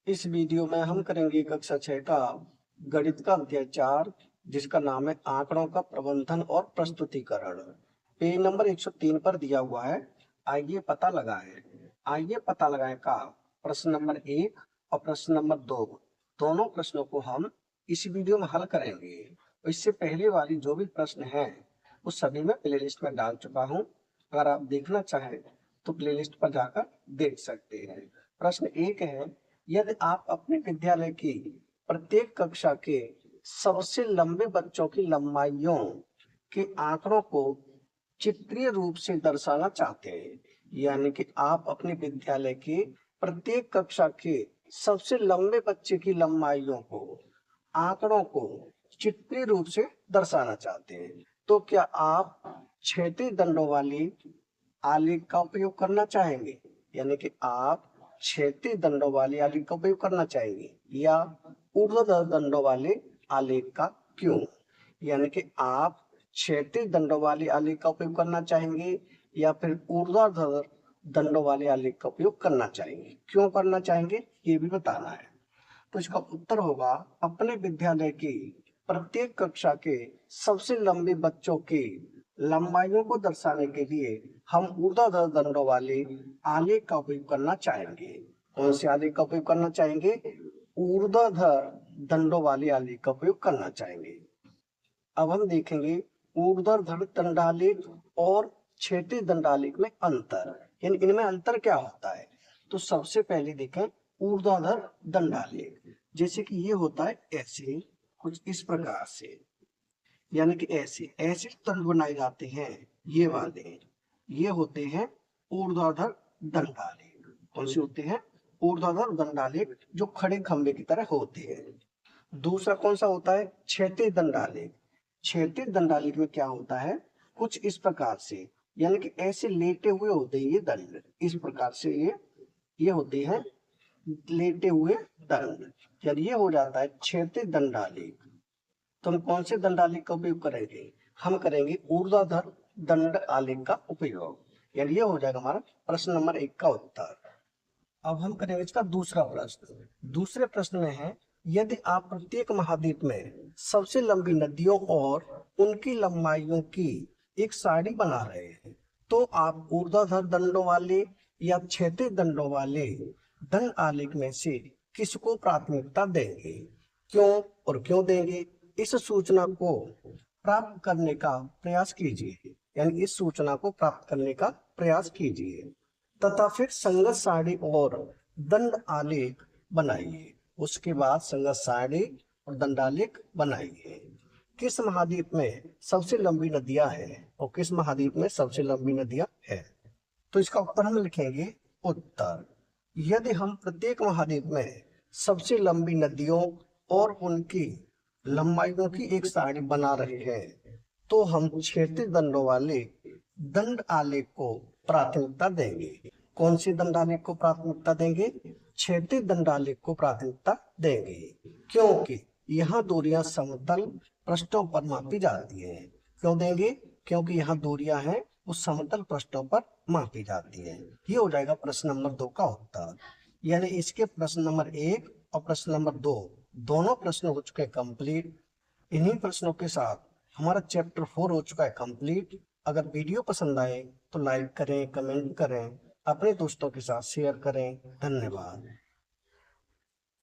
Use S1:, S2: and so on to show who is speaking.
S1: इस वीडियो में हम करेंगे कक्षा 6 का गणित का अध्याय 4 जिसका नाम है आंकड़ों का प्रबंधन और प्रस्तुतिकरण। पेज नंबर 103 पर दिया हुआ है। आइए पता लगाएं का प्रश्न नंबर 1 और प्रश्न नंबर 2 दोनों प्रश्नों को हम इस वीडियो में हल करेंगे। इससे पहले वाली जो भी प्रश्न है उस सभी में प्लेलिस्ट में डाल चुका हूं। अगर आप देखना चाहें तो प्लेलिस्ट पर जाकर देख सकते हैं। प्रश्न 1 है, यदि आप अपने विद्यालय की प्रत्येक कक्षा के सबसे लंबे बच्चों की लंबाइयों के आंकड़ों को चित्रीय रूप से दर्शाना चाहते हैं, यानी कि आप अपने विद्यालय के प्रत्येक कक्षा के सबसे लंबे बच्चे की लंबाइयों को आंकड़ों को चित्रीय रूप से दर्शाना चाहते हैं, तो क्या आप क्षैतिज दंडों वाली आलेख का उपयोग करना चाहेंगे, यानी कि आप क्षैतिज दंडों वाले आलेख का उपयोग करना चाहेंगे या ऊर्ध्वाधर दंडों वाले आलेख का? क्यों? यानी कि आप क्षैतिज दंडों वाले आलेख का उपयोग करना चाहेंगे या फिर ऊर्ध्वाधर दंडों वाले आलेख का उपयोग करना चाहेंगे? क्यों करना चाहेंगे ये भी बताना है। तो इसका उत्तर होगा, अपने विद्यालय की प्रत्येक कक्षा के सबसे लंबे बच्चों की लंबाइयों को दर्शाने के लिए हम ऊर्ध्वाधर दंडों वाले आलेख का उपयोग करना चाहेंगे। कौन से आलेख का उपयोग करना चाहेंगे? ऊर्ध्वाधर दंडों वाले आलेख का उपयोग करना चाहेंगे। अब हम देखेंगे ऊर्ध्वाधर दंडालेख और क्षैतिज दंडालेख में अंतर, यानी इनमें अंतर क्या होता है। तो सबसे पहले देखें ऊर्ध्वाधर दंडालेख, जैसे कि ये होता है ऐसे कुछ इस प्रकार से, यानी कि ऐसे ऐसे दंड बनाए जाते हैं। ये वाले ये होते हैं ऊर्ध्वाधर दंडालेख। कौन से होते हैं? ऊर्ध्वाधर दंडालेख, जो खड़े खंबे की तरह होते हैं। दूसरा कौन सा होता है? क्षैतिज दंडालेख। क्षैतिज दंडालेख में क्या होता है? कुछ इस प्रकार से, यानी कि ऐसे लेटे हुए होते हैं ये दंड, इस प्रकार से ये होते हैं लेटे हुए दंड। जब ये हो जाता है क्षैतिज दंडालेख, तो हम कौन से दंडालेख का उपयोग करेंगे? हम करेंगे ऊर्ध्वाधर दंड आलेख का उपयोग। यानी ये हो जाएगा हमारा प्रश्न नंबर 1 का उत्तर। अब हम करेंगे इसका दूसरा प्रश्न। दूसरे प्रश्न में है, यदि आप प्रत्येक महाद्वीप में सबसे लंबी नदियों और उनकी लंबाइयों की एक सारणी बना रहे हैं, तो आप ऊर्ध्वाधर दंडों वाले या क्षैतिज दंडों वाले दंड आलेख में से किसको प्राथमिकता देंगे? क्यों और क्यों देंगे? इस सूचना को प्राप्त करने का प्रयास कीजिए, यानी इस सूचना को प्राप्त करने का प्रयास कीजिए तथा फिर संगत सारणी और दंड आलेख बनाइए। उसके बाद संगत सारणी और दंडालेख बनाइए। किस महाद्वीप में सबसे लंबी नदियां हैं और किस महाद्वीप में सबसे लंबी नदियां हैं? तो इसका उत्तर हम लिखेंगे उत्तर, यदि हम प्रत्येक महाद्वीप में सबसे लंबी नदियों और उनकी लंबाइयों की एक सारणी बना रहे हैं, तो हम क्षैतिज दंडों वाले दंड आलेख को प्राथमिकता देंगे। कौन सी दंड आलेख को प्राथमिकता देंगे? क्षैतिज दंड आलेख को प्राथमिकता देंगे, क्योंकि यहाँ दूरियां समतल पृष्ठों पर मापी जाती हैं। क्यों देंगे? क्योंकि यहाँ दूरियां हैं वो समतल पृष्ठों पर मापी जाती हैं। ये हो जाएगा प्रश्न नंबर 2 का उत्तर। यानी इसके प्रश्न नंबर 1 और प्रश्न नंबर 2 दोनों प्रश्न हो चुके कंप्लीट। इन्हीं प्रश्नों के साथ हमारा चैप्टर 4 हो चुका है कंप्लीट। अगर वीडियो पसंद आए तो लाइक करें, कमेंट करें, अपने दोस्तों के साथ शेयर करें। धन्यवाद।